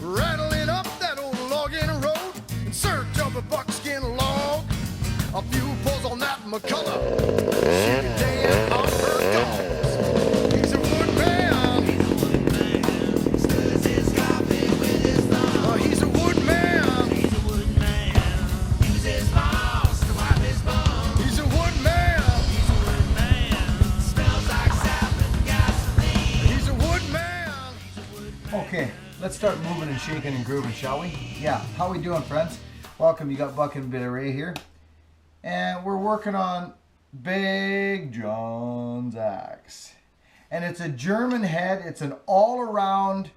rattling up that old logging road in search of a buckskin log. A few pulls on that McCullough, shooting Dan on her dogs. He's a woodman. Stirs his coffee with his thumb. He's a woodman. He's a woodman. Uses balls to wipe his bum. He's a woodman. He's a woodman. Smells like sap and gasoline. He's a woodman. Okay, let's start moving and shaking and grooving, shall we? Yeah, how we doing, friends? Welcome, you got Buck and Bit of Ray here. And we're working on Big John's axe. And it's a German head. It's an all-around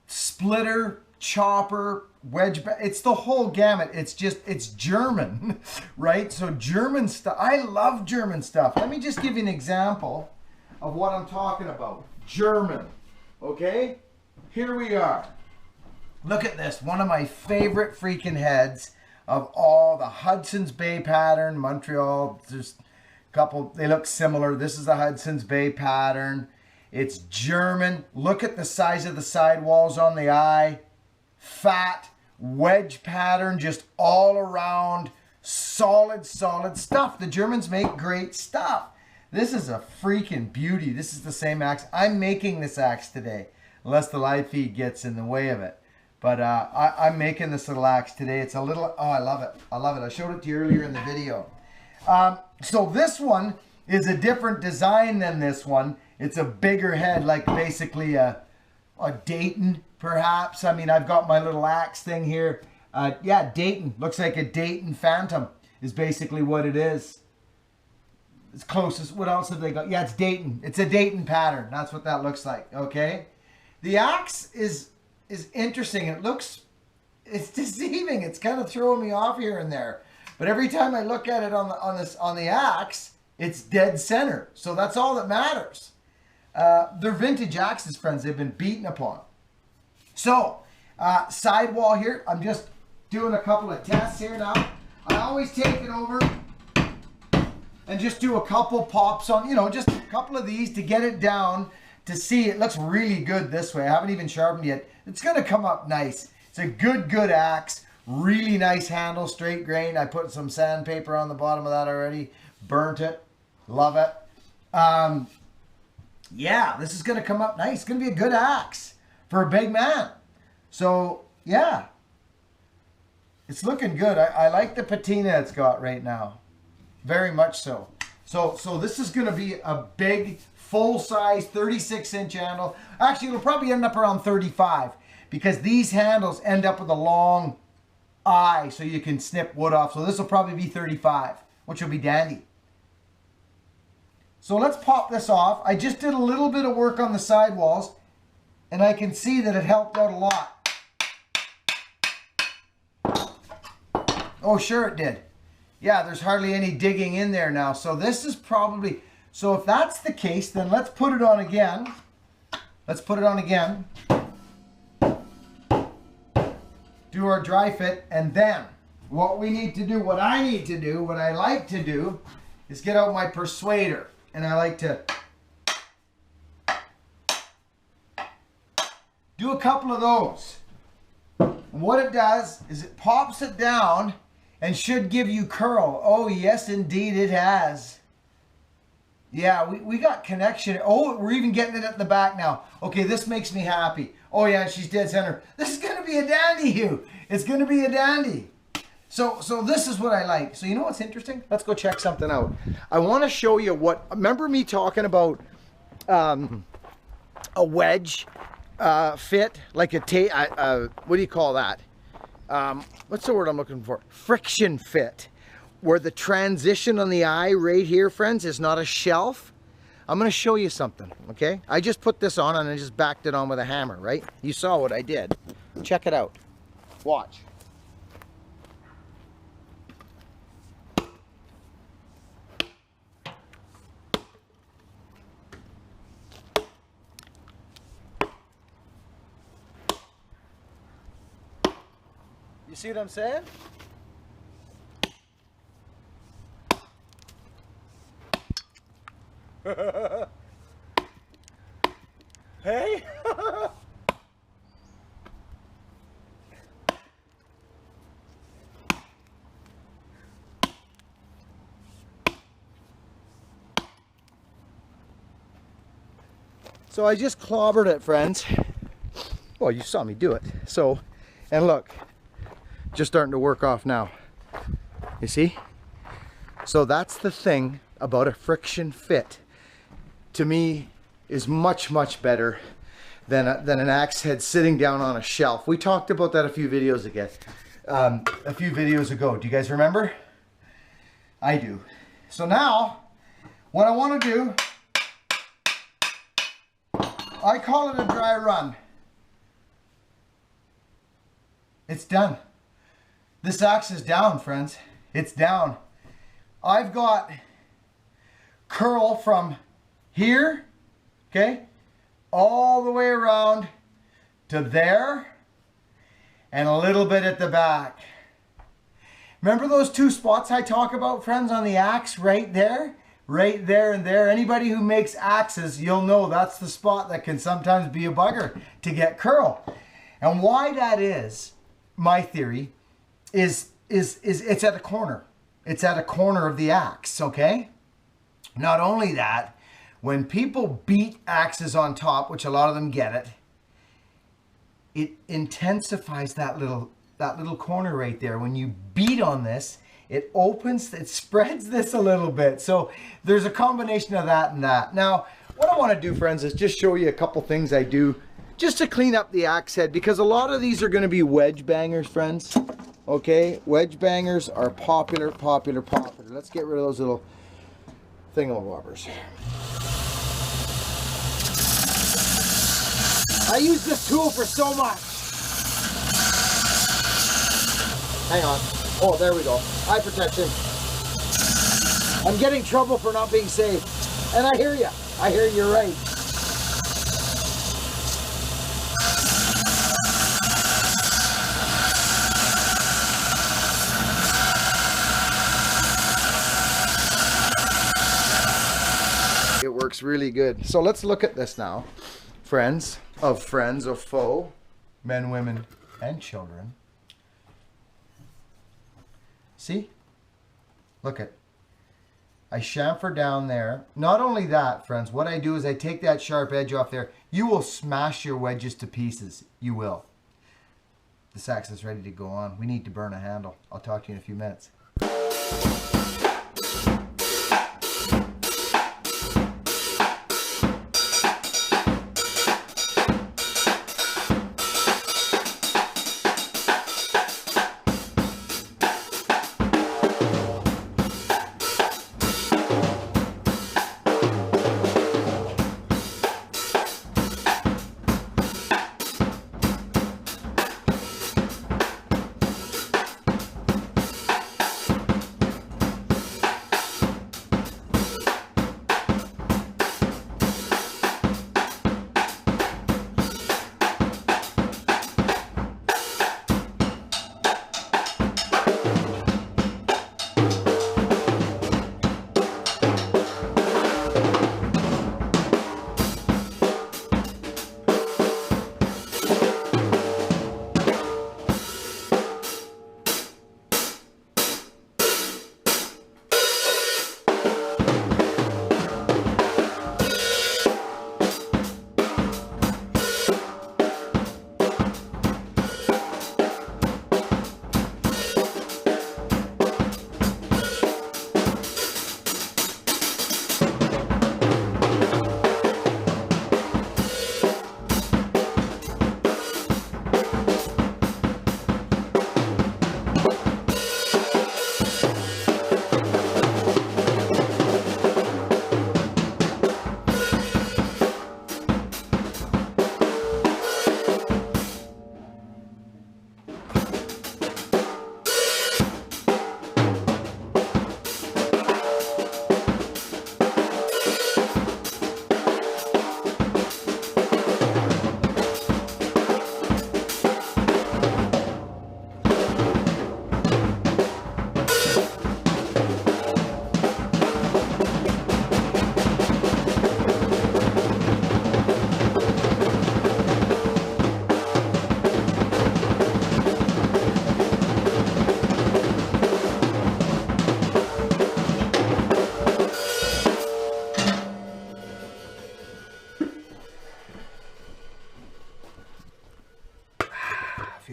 splitter, chopper, wedge. It's the whole gamut. It's German, right? So German stuff. I love German stuff. Let me just give you an example of what I'm talking about. German, okay? Here we are. Look at this. One of my favorite freaking heads of all, the Hudson's Bay pattern, Montreal. There's a couple, they look similar. This is the Hudson's Bay pattern. It's German. Look at the size of the sidewalls on the eye. Fat, wedge pattern, just all around, solid stuff. The Germans make great stuff. This is a freaking beauty. This is the same axe. I'm making this axe today, unless the live feed gets in the way of it. But I'm making this little axe today. It's a little, oh, I love it. I love it. I showed it to you earlier in the video. So this one is a different design than this one. It's a bigger head, like basically a Dayton, perhaps. I mean, I've got my little axe thing here. Yeah, Dayton. Looks like a Dayton Phantom is basically what it is. It's closest. What else have they got? Yeah, it's Dayton. It's a Dayton pattern. That's what that looks like, okay? The axe is interesting. It's deceiving. It's kind of throwing me off here and there. But every time I look at it on the axe, it's dead center. So that's all that matters. They're vintage axes, friends. They've been beaten upon. So, sidewall here. I'm just doing a couple of tests here now. I always take it over and just do a couple pops on, just a couple of these to get it down. To see, it looks really good this way. I haven't even sharpened yet. It's going to come up nice. It's a good axe. Really nice handle, straight grain. I put some sandpaper on the bottom of that already. Burnt it. Love it. Yeah, this is going to come up nice. It's going to be a good axe for a big man. So, yeah. It's looking good. I like the patina it's got right now. Very much so. So this is going to be a big, full-size 36-inch handle. Actually, it'll probably end up around 35 because these handles end up with a long eye so you can snip wood off. So this will probably be 35, which will be dandy. So let's pop this off. I just did a little bit of work on the sidewalls, and I can see that it helped out a lot. Oh, sure it did. Yeah, there's hardly any digging in there now. So this is probably... So if that's the case, then let's put it on again. Let's put it on again. Do our dry fit. And then what we need to do, what I need to do, what I like to do is get out my persuader. And I like to do a couple of those. And what it does is it pops it down and should give you curl. Oh, yes, indeed it has. Yeah, we got connection. Oh, we're even getting it at the back now. Okay, this makes me happy. Oh, yeah, she's dead center. This is going to be a dandy, Hugh. It's going to be a dandy. So this is what I like. So you know what's interesting? Let's go check something out. I want to show you what... Remember me talking about a wedge fit? Like what do you call that? What's the word I'm looking for? Friction fit. Where the transition on the eye right here, friends, is not a shelf. I'm going to show you something, okay? I just put this on and I just backed it on with a hammer, right? You saw what I did. Check it out. Watch. You see what I'm saying? Hey? So I just clobbered it, friends. Well, you saw me do it. So, and look, just starting to work off now. You see? So that's the thing about a friction fit. To me, is much, much better than an axe head sitting down on a shelf. We talked about that a few videos ago. Do you guys remember? I do. So now, what I want to do, I call it a dry run. It's done. This axe is down, friends. It's down. I've got curl from here, okay, all the way around to there, and a little bit at the back. Remember those two spots I talk about, friends, on the axe? Right there and there. Anybody who makes axes, you'll know that's the spot that can sometimes be a bugger to get curl. And why that is, my theory, is it's at a corner. It's at a corner of the axe, okay? Not only that, when people beat axes on top, which a lot of them get it, it intensifies that little corner right there. When you beat on this, it opens, it spreads this a little bit. So there's a combination of that and that. Now, what I want to do, friends, is just show you a couple things I do just to clean up the axe head, because a lot of these are going to be wedge bangers, friends. Okay, wedge bangers are popular. Let's get rid of those little thingamabobbers. I use this tool for so much. Hang on. Oh, there we go. Eye protection. I'm getting trouble for not being safe. And I hear you. I hear you're right. It works really good. So let's look at this now. Friends of foe, men, women, and children. See? Look at. I chamfer down there. Not only that, friends, what I do is I take that sharp edge off there. You will smash your wedges to pieces. You will. This axe is ready to go on. We need to burn a handle. I'll talk to you in a few minutes.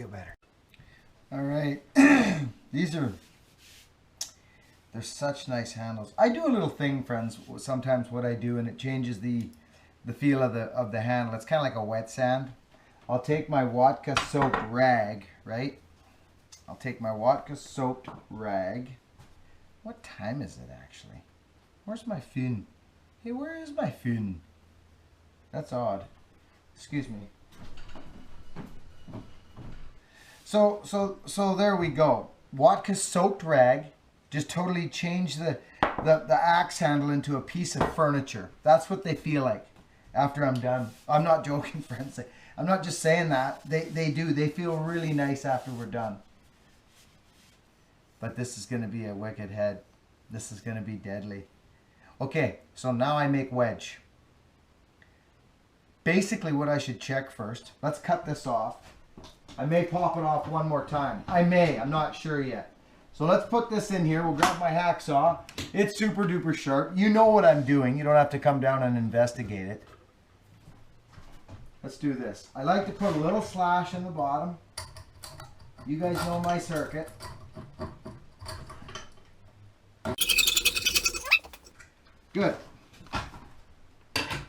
feel better. All right. They're such nice handles. I do a little thing, friends, sometimes what I do, and it changes the feel of the handle. It's kind of like a wet sand. I'll take my Watka soaked rag, right? I'll take my Watka soaked rag. What time is it actually? Where's my fin? Hey, where is my fin? That's odd. Excuse me. So there we go. Watka soaked rag. Just totally change the axe handle into a piece of furniture. That's what they feel like after I'm done. I'm not joking, friends. I'm not just saying that. They do. They feel really nice after we're done. But this is going to be a wicked head. This is going to be deadly. Okay, so now I make wedge. Basically what I should check first. Let's cut this off. I may pop it off one more time. I may. I'm not sure yet. So let's put this in here. We'll grab my hacksaw. It's super duper sharp. You know what I'm doing. You don't have to come down and investigate it. Let's do this. I like to put a little slash in the bottom. You guys know my circuit. Good.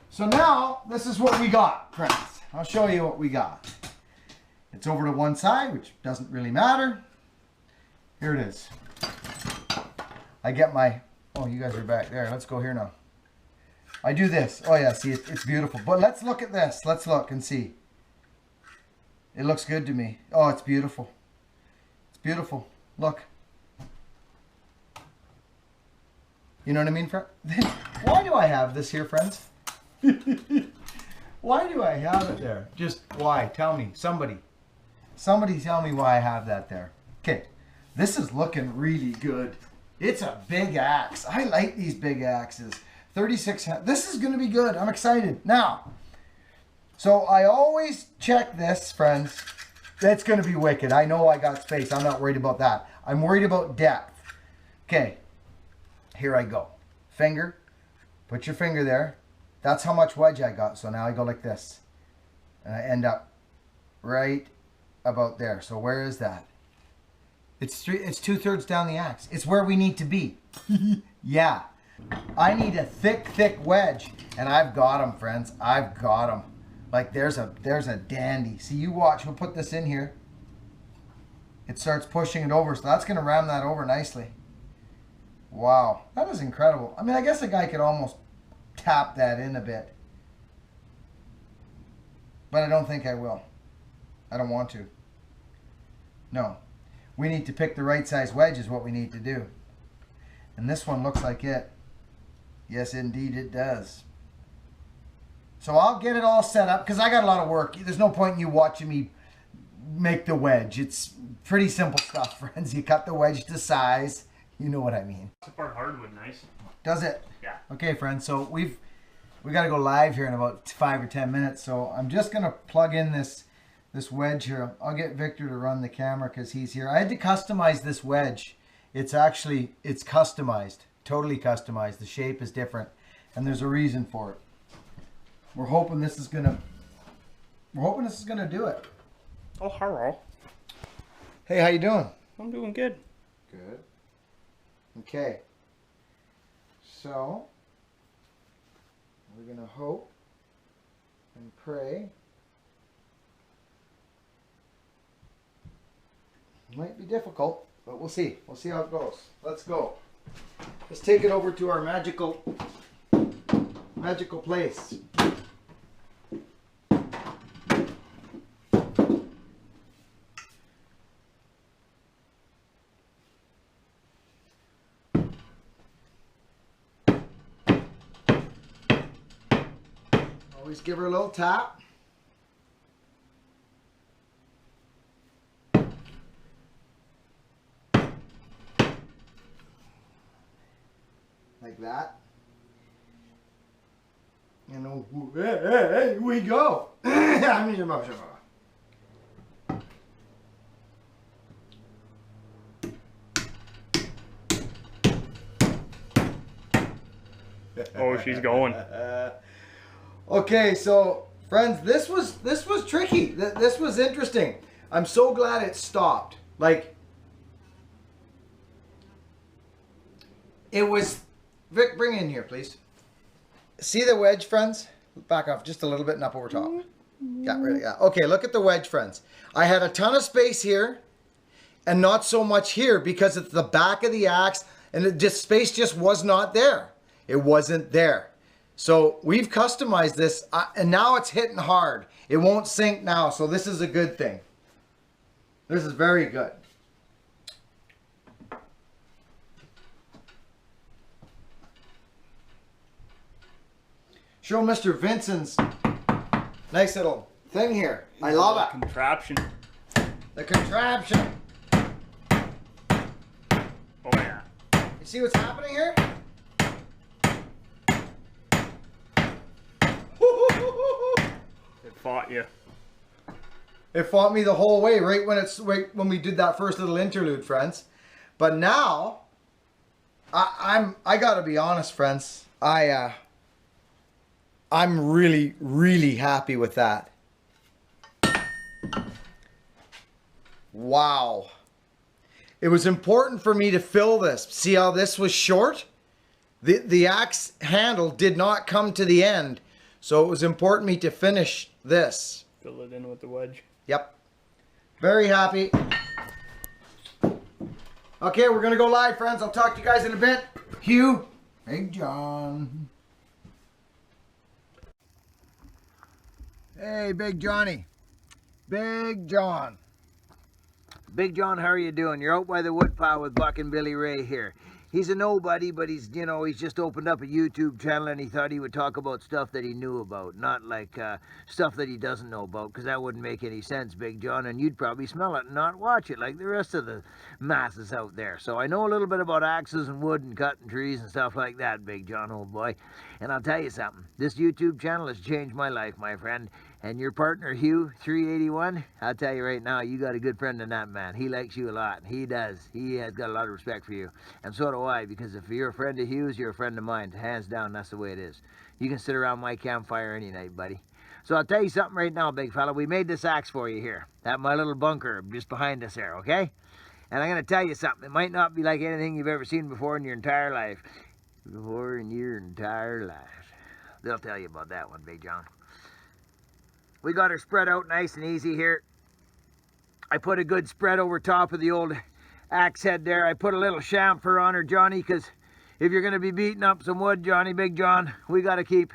So now, this is what we got, friends. I'll show you what we got. It's over to one side, which doesn't really matter. Here it is. I get my, oh, you guys are back there. Let's go here now. I do this. Oh yeah, see, it's beautiful. But let's look at this. Let's look and see. It looks good to me. Oh, it's beautiful. It's beautiful. Look. You know what I mean, friend? Why do I have this here, friends? Why do I have it there? Just why? Tell me. Somebody tell me why I have that there. Okay. This is looking really good. It's a big axe. I like these big axes. 36. This is going to be good. I'm excited. Now, so I always check this, friends. That's going to be wicked. I know I got space. I'm not worried about that. I'm worried about depth. Okay. Here I go. Finger. Put your finger there. That's how much wedge I got. So now I go like this. And I end up right about there. So where is that? It's 2/3 down the axe. It's where we need to be. Yeah. I need a thick wedge. And I've got them, friends. I've got them. Like there's a dandy. See, you watch. We'll put this in here. It starts pushing it over. So that's going to ram that over nicely. Wow. That is incredible. I mean, I guess a guy could almost tap that in a bit. But I don't think I will. I don't want to. No. We need to pick the right size wedge is what we need to do. And this one looks like it. Yes, indeed it does. So I'll get it all set up because I got a lot of work. There's no point in you watching me make the wedge. It's pretty simple stuff, friends. You cut the wedge to size. You know what I mean. Support hardwood, nice. Does it? Yeah. Okay, friends. So we got to go live here in about 5 or 10 minutes. So I'm just gonna plug in this wedge here. I'll get Victor to run the camera because he's here. I had to customize this wedge. It's customized, totally customized. The shape is different, and there's a reason for it. We're hoping this is gonna do it. Oh, hello. Hey, how you doing? I'm doing good. Good. Okay. So we're gonna hope and pray. Might be difficult, but we'll see. We'll see how it goes. Let's go. Let's take it over to our magical place. Always give her a little tap. Like that. And hey, we go. Oh, she's going. Okay, so friends, this was tricky. This was interesting. I'm so glad it stopped. Like, it was, Vic, bring it in here, please. See the wedge, friends? Back off just a little bit and up over top. Yeah, really, yeah. Okay, look at the wedge, friends. I had a ton of space here and not so much here because it's the back of the axe and space just was not there. It wasn't there. So we've customized this and now it's hitting hard. It won't sink now, so this is a good thing. This is very good. Show Mr. Vincent's nice little thing here. I love it. Contraption. The contraption. Oh yeah. You see what's happening here? It fought you. It fought me the whole way, right when we did that first little interlude, friends. But now, I gotta be honest, friends. I'm really, really happy with that. Wow. It was important for me to fill this. See how this was short? The axe handle did not come to the end. So it was important me to finish this. Fill it in with the wedge. Yep. Very happy. Okay, we're gonna go live, friends. I'll talk to you guys in a bit. Hugh. Big John. Hey, Big Johnny. Big John. Big John, how are you doing? You're out by the woodpile with Buck and Billy Ray here. He's a nobody, but he's just opened up a YouTube channel and he thought he would talk about stuff that he knew about, not like stuff that he doesn't know about, because that wouldn't make any sense, Big John, and you'd probably smell it and not watch it like the rest of the masses out there. So I know a little bit about axes and wood and cutting trees and stuff like that, Big John, old boy. And I'll tell you something, this YouTube channel has changed my life, my friend. And your partner, Hugh, 381, I'll tell you right now, you got a good friend in that man. He likes you a lot. He does. He has got a lot of respect for you. And so do I, because if you're a friend of Hugh's, you're a friend of mine. Hands down, that's the way it is. You can sit around my campfire any night, buddy. So I'll tell you something right now, big fella. We made this axe for you here. At my little bunker just behind us there, okay? And I'm going to tell you something. It might not be like anything you've ever seen before in your entire life. Before in your entire life. They'll tell you about that one, Big John. We got her spread out nice and easy here. I put a good spread over top of the old axe head there. I put a little chamfer on her, Johnny, because if you're going to be beating up some wood, Johnny, Big John, we got to keep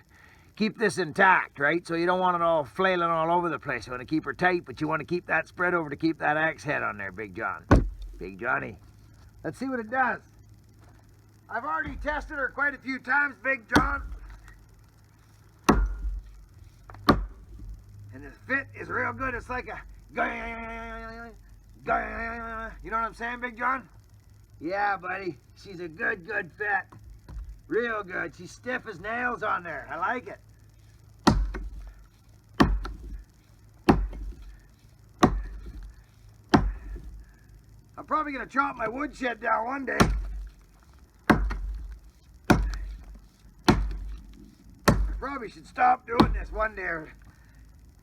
this intact, right? So you don't want it all flailing all over the place. You want to keep her tight, but you want to keep that spread over to keep that axe head on there, Big John. Big Johnny. Let's see what it does. I've already tested her quite a few times, Big John. And the fit is real good. It's like a, you know what I'm saying, Big John? Yeah, buddy. She's a good fit. Real good. She's stiff as nails on there. I like it. I'm probably going to chop my woodshed down one day. I probably should stop doing this one day.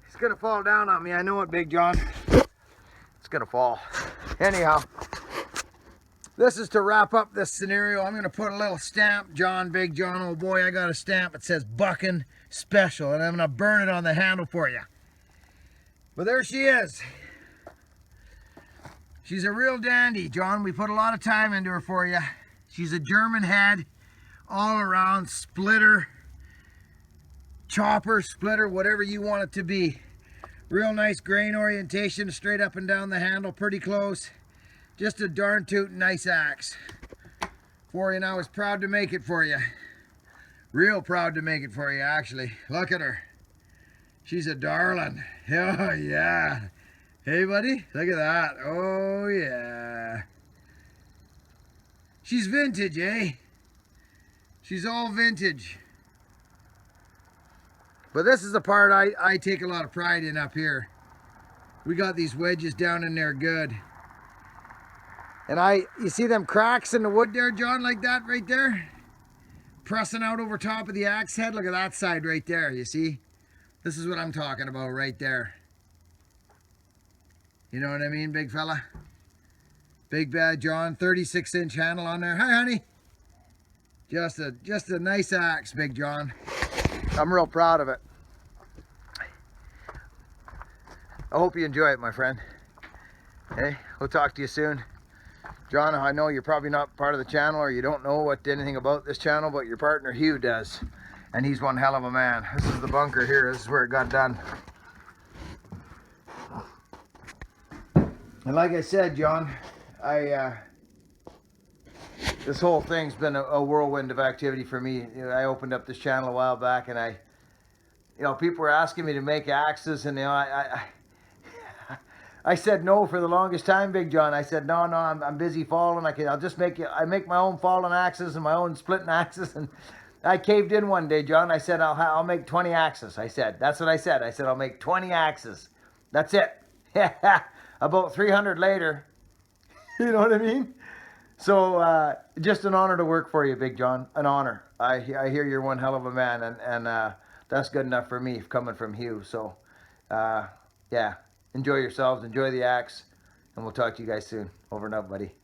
It's gonna fall down on me. I know it, Big John. It's gonna fall. Anyhow, this is to wrap up this scenario. I'm gonna put a little stamp, John, Big John, oh boy, I got a stamp that says Buckin' Special, and I'm gonna burn it on the handle for you. But there she is. She's a real dandy, John. We put a lot of time into her for you. She's a German head, all around splitter, chopper, splitter, whatever you want it to be. Real nice grain orientation, straight up and down the handle, pretty close. Just a darn tootin' nice axe for you. And I was proud to make it for you. Real proud to make it for you, actually. Look at her. She's a darling. Oh, yeah. Hey, buddy, look at that. Oh, yeah. She's vintage, eh? She's all vintage. But this is the part I take a lot of pride in up here. We got these wedges down in there good. And you see them cracks in the wood there, John, like that right there? Pressing out over top of the axe head. Look at that side right there, you see? This is what I'm talking about right there. You know what I mean, big fella? Big Bad John, 36-inch handle on there. Hi, honey. Just a nice axe, Big John. I'm real proud of it. I hope you enjoy it, my friend. Hey, we'll talk to you soon. John, I know you're probably not part of the channel, or you don't know anything about this channel, but your partner Hugh does. And he's one hell of a man. This is the bunker here. This is where it got done. And like I said, John, this whole thing's been a whirlwind of activity for me. You know, I opened up this channel a while back, and people were asking me to make axes, and I said no for the longest time, Big John. I said no, I'm busy falling. I make my own falling axes and my own splitting axes, and I caved in one day, John. I said I'll make 20 axes. I said that's what I said. I said I'll make 20 axes. That's it. About 300 later, you know what I mean? So just an honor to work for you, Big John. An honor. I hear you're one hell of a man, and that's good enough for me coming from Hugh. So yeah, enjoy yourselves, enjoy the axe, and we'll talk to you guys soon. Over and out, buddy.